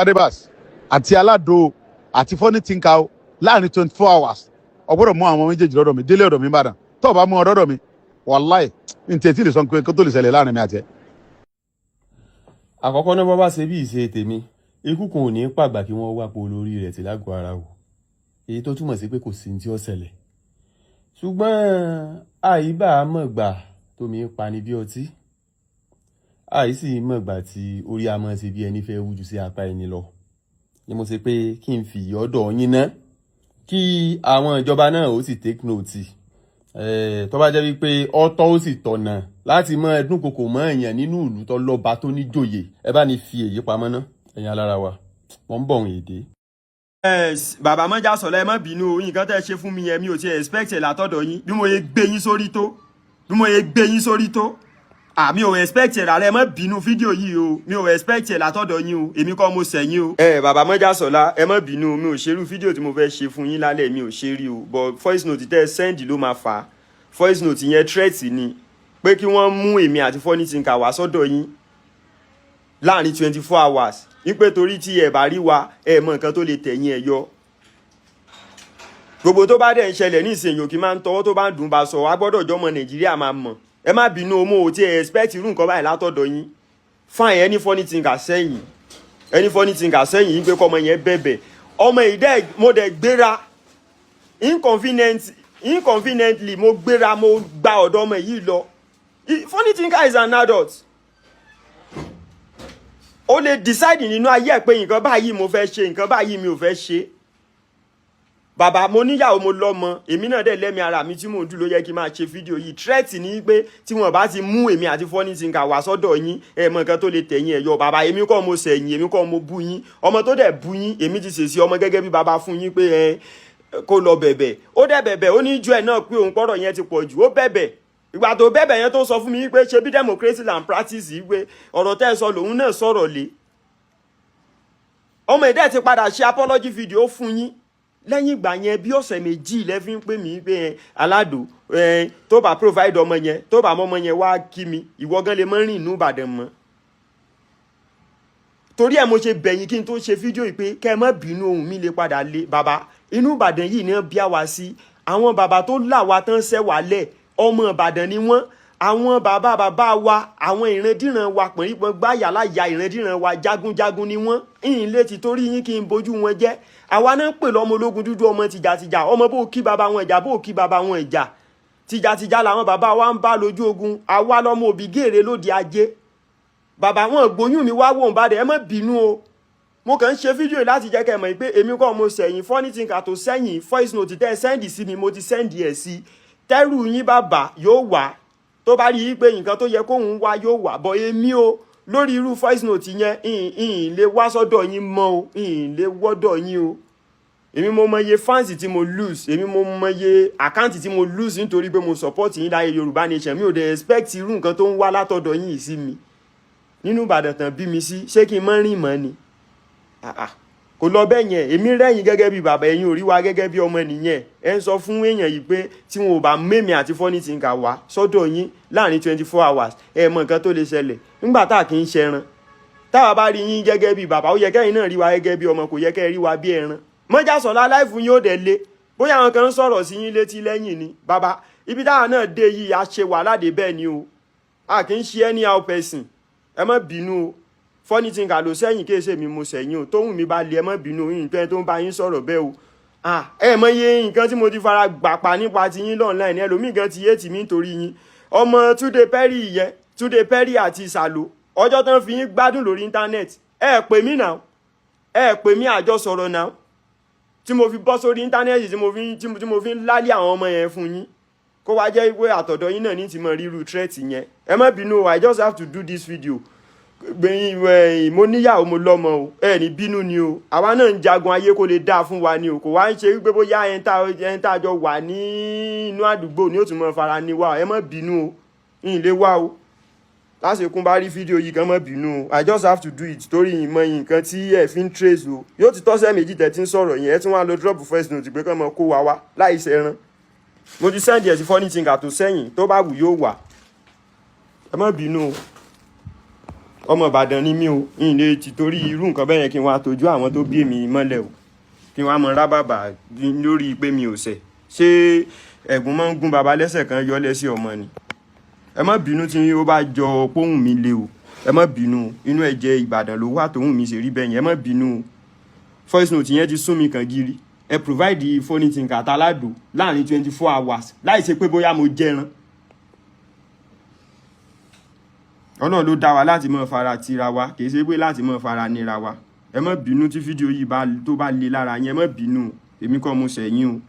adébàs àti aládò àti funny thinker láàrin 24 hours ọgbọ́dọ̀ mú àwọn méjèèjì lọ́dọ̀ mi délé ọ̀dọ̀ mi Ìbàdàn tó o bá mú ọ lọ́dọ̀ mi wàláì n tètè lè sọ pé kó tó lè ṣẹlẹ̀ láàrin mi àti ẹ. àkọ́kọ́ náà bọ́ bá ṣe bí ìṣe tèmi ikú kan ò ní pàgbà kí wọ́n wá po olórí rẹ̀ tí lágọ̀ọ́ ara wò èyí tó túmọ̀ sí pé kò sí ní tí ó ṣẹlẹ̀ ṣùgbọ́n àyíbá mọ̀gbà tómi pani bí ọtí àìsí mọ̀gbà tí orí a mọ̀ sí bí ẹni fẹ́ wújú sí apá ẹni lọ ni mo ṣe pé kí n fi ọ̀dọ̀ yín ná kí àwọn ìjọba náà ó sì take note tó bá jẹ́ wípé ọ̀tọ̀ ó sì tọ̀nà láti mọ ẹdún kòkò mọ́ èèyàn nínú ìlú tó lọ́ba tó níjòyè ẹ bá ní fi èyí pamọ́ ná ẹ̀yin alára wa wọ́n ń bọ̀ òun èdè. bàbá mọ́jà sọ̀lá ẹ má bínú o nǹkan tẹ́ ẹ ṣe fún mi yẹn mi ò tiẹ̀ expect ẹ̀ látọ̀dọ̀ yín bí mo yẹ gbé yín sórí tó mi ò expect ẹ̀ rárá ẹ má bínú fídíò yìí o mi ò expect ẹ̀ látọ̀dọ̀ yín o èmi kọ́ mo sẹ̀yìn o. bàbá mọ́jà sọ̀lá ẹ má bínú mi ò ṣerú fídíò tí mo fẹ́ ṣe fún yín lálẹ́ mi ò ṣe rí o but voice note tẹ́ ẹ send ló máa fà á voice note yẹn threat ni pé kí wọ́n mú èmi àti funny thinker wá sọ́dọ̀ yín láàrin 24 hours wípé torí tí ẹ bá rí wa ẹ mọ nǹkan tó lè tẹ̀yìn ẹ yọ gbogbo tó bá dẹ̀ ń ṣẹlẹ̀ ní ìsìn yòókì máa ń tọwọ́ tó bá ń dùn bá sọ wá gbọ́dọ̀ jọmọ Nàìjíríà máa mọ̀ ẹ má bínú o mo ò tí ẹ expect irú nǹkan báyìí látọ̀dọ̀ yín fine ẹni funny thinker sẹ́yìn yín pé kọ́mọ yẹn bẹ̀bẹ̀ ọmọ ìdẹ́ mo dẹ̀ gbéra inconveniently mo gbéra mo gba ọ̀dọ̀ ọmọ yìí lọ funny thinker is an adult ó lè decide nínú ayé ẹ̀ pé nǹkan báyìí mo fẹ́ ṣe nǹkan báyìí mi ò fẹ́ ṣe bàbá mo níyàwó mo lọ́mọ èmi náà dẹ̀ lẹ́mi ara mi tí mò ń dúró yẹ kí n máa ṣe fídíò yìí threat ní pé tí wọ́n bá ti mú èmi àti funny thinker wá sọ́dọ̀ yín ẹ mọ nǹkan tó lè tẹ̀yìn ẹ̀ yọ bàbá èmi kọ́ mo sẹ̀yìn èmi kọ́ mo bú yín ọmọ tó dẹ̀ bú yín èmi ti ṣèṣì ọmọ gẹ́gẹ́ bí bàbá fún yín pé kó lọ bẹ̀bẹ̀ ó dẹ̀ bẹ̀bẹ̀ ó ní ju ẹ̀ náà pé òun pọ̀rọ̀ yẹn ti pọ̀ jù ó bẹ̀bẹ̀ ìgbà tó bẹ̀bẹ̀ yẹn tó sọ fún mi pé ṣe bí democracy and practice yìí pé ọ̀rọ̀ tẹ́ ẹ sọ lòun náà sọ̀rọ̀ lé ọmọ ìdẹ́ ti padà ṣe apology video fún yín lẹ́yìn ìgbà yẹn bí ọ̀sẹ̀ méjì lẹ́fí ń pè mí pé aládò tó bá provide ọmọ yẹn tó bá mọ́mọ yẹn wá kí mi ìwọ gan lè mọ́ rìn inú Ìbàdàn mọ́ torí ẹ̀ mo ṣe bẹ̀yìn kí n tó ṣe fídíò yìí pé kẹ́ ẹ má bínú ohun mi lè padà lé bàbá inú Ìbàdàn yìí ni wọ́n bí àwa sí àwọn bàbá tó là wá tán ṣẹ́ wà lẹ̀ ọmọ Ìbàdàn ni wọ́n àwọn bàbá wa àwọn ìrandíran wa pọ̀nrípọ̀n gbáyà láyà ìrandíran wa jagunjagun ni wọ́n ìyìn létí torí yín kí n bójú wọn jẹ́ àwa náà ń pè lọ́mọ ológun dúdú ọmọ tìjàtìjà ọmọ bó kí bàbá wọn ìjà bó kí bàbá wọn ìjà tìjàtìjà làwọn bàbá wa ń bá lójú ogun àwa lọ́mọ òbí gèrè lóde ajé bàbá wọn gbóyún mi wá wò ń bá dẹ ẹ má bínú o mo kàn ń ṣe fídíò láti jẹ́ kẹ́ mọ̀ pé èmi kọ́ mo sẹ̀yìn funny thinker tó sẹ́yìn voice note tẹ́ ẹ sẹ́ndì sí mi mo ti sẹ́ndì ẹ̀ sí tẹ́rù yín bàbá yóò wá tó bá rí i pé nǹkan tó yẹ kóhun wá yóò wà bọ́ èmi o lórí irú voice note yẹn ìhìn lè wá sọ́dọ̀ yín mọ́ o ìhìn lè wọ́dọ̀ yín o èmi mo mọye fans tí mo lose èmi mo mọye àkáǹtì tí mo lose nítorí pé mo support yín láyé Yorùbá Nation mi ò dẹ̀ expect irú nǹkan tó ń wá látọ̀dọ̀ yín sí mi nínú Ìbàdàn tán bí mi sí ṣé kí n mọ́ rìn mọ́ ni kò lọ bẹ́ẹ̀ yẹn èmi rẹ́yìn gẹ́gẹ́ bí bàbá ẹ̀yin ò rí wa gẹ́gẹ́ bí ọmọ nìyẹn ẹ ń sọ fún èèyàn yìí pé tí wọn ò bá mẹ́mí àti funny thinker wá sọ́dọ̀ yín láàrin 24 hours ẹ mọ nǹkan tó lè ṣẹlẹ̀ nígbà tá a kì í ṣẹran táwa bá rí yín gẹ́gẹ́ bí bàbá ó yẹ kẹ́yìn náà rí wa gẹ́gẹ́ bí ọmọ kò yẹ kẹ́ rí wa bí ẹran mọ́jà sọ̀lá láìfù yín ó dẹ̀ le bóyá àwọn kan ń sọ̀rọ̀ sí yín létí lẹ́yìn ni bàbá ibi táwa náà dé yìí a ṣe wà láde bẹ́ẹ̀ ni o a kì í ṣe anyhow person ẹ má bínú o funny thinker ló sẹ́yìn kéèṣe mi mo sẹ́yìn o tóhùn mi bá lé ẹ má bínú yín pé tó ń bá yín sọ̀rọ̀ bẹ́ẹ̀ o ẹ mọ iye nǹkan tí mo ti fara gbà pa nípa ti yín online ẹlòmíì gan ti yé tì mí nítorí yín ọmọ Túndé Perry yẹn Túndé Perry àti Ìsàlò ọjọ́ tán fi yín gbádùn lórí íńtánẹ́ẹ̀tì ẹ pè mí náà ẹ pè mí àjọ sọ̀rọ̀ náà tí mo fi bọ́ sórí íńtánẹ́ẹ̀tì tí mo fi ń lálé àwọn ọmọ yẹn fún yín kó wá jẹ́ pé àtọ̀dọ̀ yín náà ní ti mọ ríru threat yẹn ẹ má bínú I just have to do this video gbẹ̀yìn mo níyàwó mo lọ́mọ o ẹ ní bínú ni o àwa náà ń jagun ayé kó lè dáa fún wa ni o kò wá ń ṣe wípé bóyá ẹni tá a jọ wà ní inú àdúgbò ni ó tún mọ fara ní wa ẹ má bínú o ìyìn lè wá o lásìkò bá rí fídíò yìí kan má bínú o I just have to do it torí ìmọ̀ nǹkan tí ẹ fi ń trace o yóò ti tọ́sẹ̀ méjì tẹ̀ tí ń sọ̀rọ̀ yẹn ẹ tún wá lọ drop first note pé kán mọ kó wa wá láì ṣẹran mo ti send ẹ̀ sí funny thinker tó sẹ́yìn tó bá wù yóò wà ẹ má bínú o. ọmọ Ìbàdàn ni mí o n lè ti torí irú nǹkan bẹ́ẹ̀ yẹn kí n wá tójú àwọn tó bí èmi mọ́lẹ̀ o kí n wá mọ rábàbà lórí pé mi ò ṣẹ̀ ṣé ẹ̀gún máa ń gún baba lẹ́sẹ̀ kan yọ lẹ́sẹ̀ ọmọ ni ẹ má bínú tí ó bá jọ póhùn mi le o ẹ má bínú inú ẹ̀jẹ̀ Ìbàdàn ló wà tóhùn mi ṣe rí bẹ́ẹ̀ yẹn ẹ má bínú voice note yẹn ti sún mi kàn gírí ẹ provide phone tin kàtà aládò láàrin 24 hours láì ṣe pé bóyá mo jẹran Ọlọ́run ló dá wa láti mọ́ fara tira wa kìí ṣe pé láti mọ́ fara nira wa ẹ má bínú tí fídíò yìí tó bá le lára yín ẹ má bínú èmi kọ́ mo ṣẹ̀yìn o